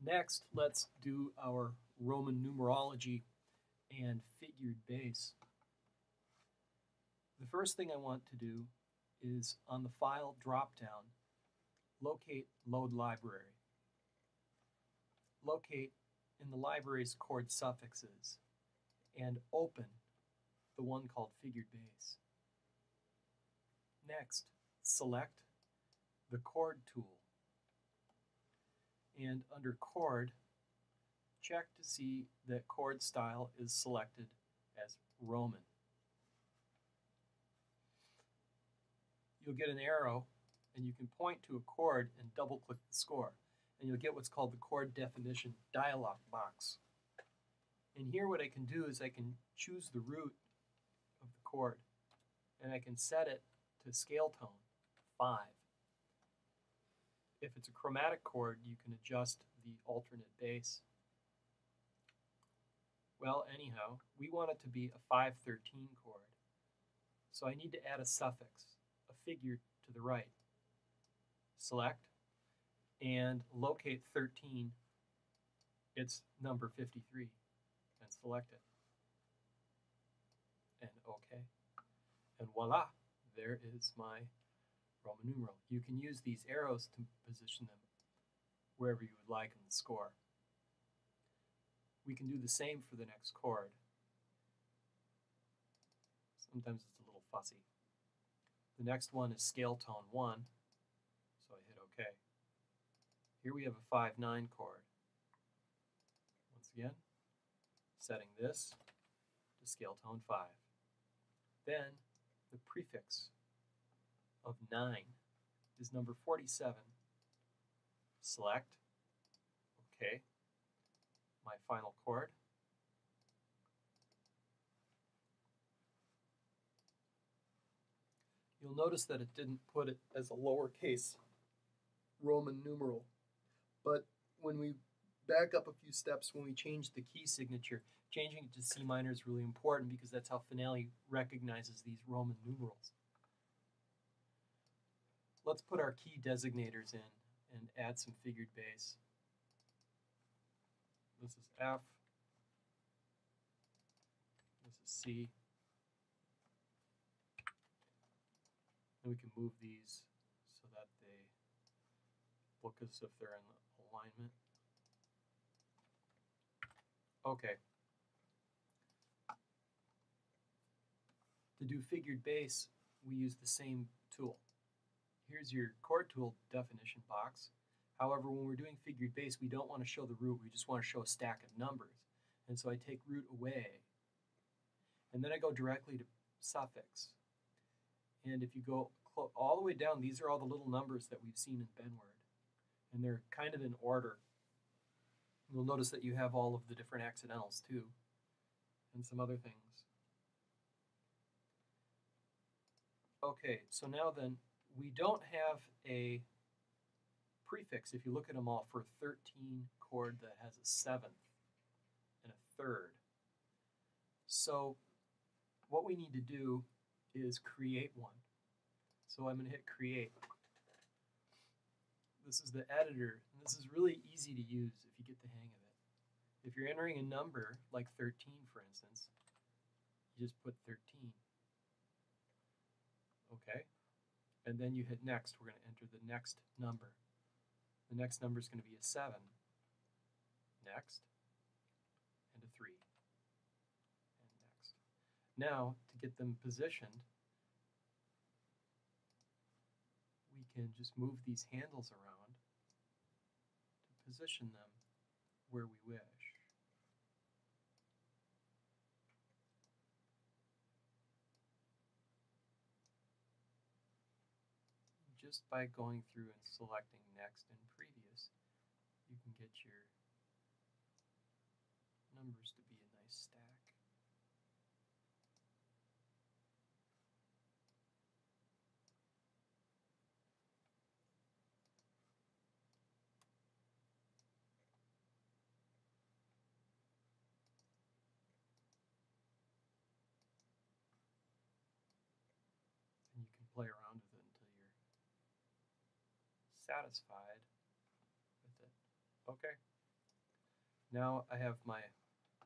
Next, let's do our Roman numerology and figured base. The first thing I want to do is on the File drop-down, locate Load Library. Locate in the library's chord suffixes and open the one called figured base. Next, select the chord tool and under chord, check to see that chord style is selected as Roman. You'll get an arrow and you can point to a chord and double click the score and you'll get what's called the chord definition dialog box. And here what I can do is I can choose the root of the chord and I can set it to scale tone 5. If it's a chromatic chord, you can adjust the alternate bass. Well, anyhow, we want it to be a 5/13 chord. So I need to add a suffix, a figure to the right. Select and locate 13. It's number 53 and select it. And OK. And voila, there is my Roman numeral. You can use these arrows to position them wherever you would like in the score. We can do the same for the next chord. Sometimes it's a little fussy. The next one is scale tone 1, so I hit OK. Here we have a 5/9 chord. Once again, setting this to scale tone 5. Then the prefix of 9 is number 47. Select, OK, my final chord. You'll notice that it didn't put it as a lowercase Roman numeral, but when we back up a few steps, when we change the key signature, changing it to C minor is really important because that's how Finale recognizes these Roman numerals. Let's put our key designators in and add some figured bass. This is F. This is C. And we can move these so that they look as if they're in alignment. Okay. To do figured bass, we use the same tool. Here's your chord tool definition box. However, when we're doing figured bass, we don't want to show the root, we just want to show a stack of numbers. And so I take root away, and then I go directly to suffix. And if you go all the way down, these are all the little numbers that we've seen in Benward. And they're kind of in order. You'll notice that you have all of the different accidentals too, and some other things. Okay, so now then, we don't have a prefix, if you look at them all, for a 13 chord that has a 7th and a 3rd. So what we need to do is create one. So I'm going to hit create. This is the editor, and this is really easy to use if you get the hang of it. If you're entering a number, like 13 for instance, you just put 13. Okay? And then you hit next. We're going to enter the next number. The next number is going to be a 7. Next. And a 3. And next. Now, to get them positioned, we can just move these handles around to position them where we wish. Just by going through and selecting next and previous, you can get your numbers to be a nice stack. And you can play around with it until you're satisfied with it. Okay. Now I have my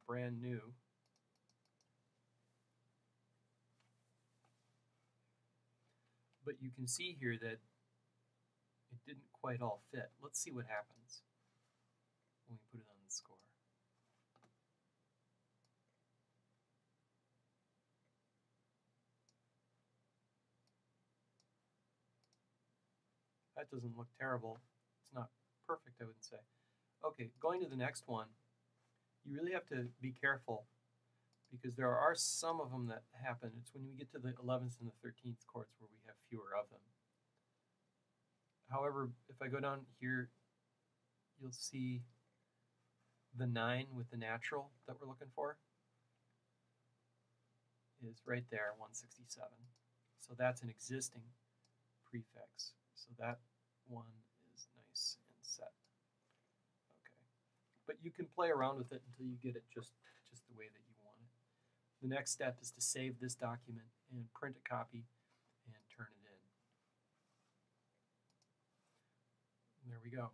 brand new but you can see here that it didn't quite all fit. Let's see what happens when we put it on the score. That doesn't look terrible. It's not perfect, I wouldn't say. Okay, going to the next one, you really have to be careful because there are some of them that happen. It's when we get to the 11th and the 13th chords where we have fewer of them. However, if I go down here, you'll see the 9 with the natural that we're looking for is right there, 167. So that's an existing prefix. So that one is nice and set. Okay. But you can play around with it until you get it just the way that you want it. The next step is to save this document and print a copy and turn it in. And there we go.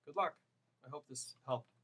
Good luck. I hope this helped.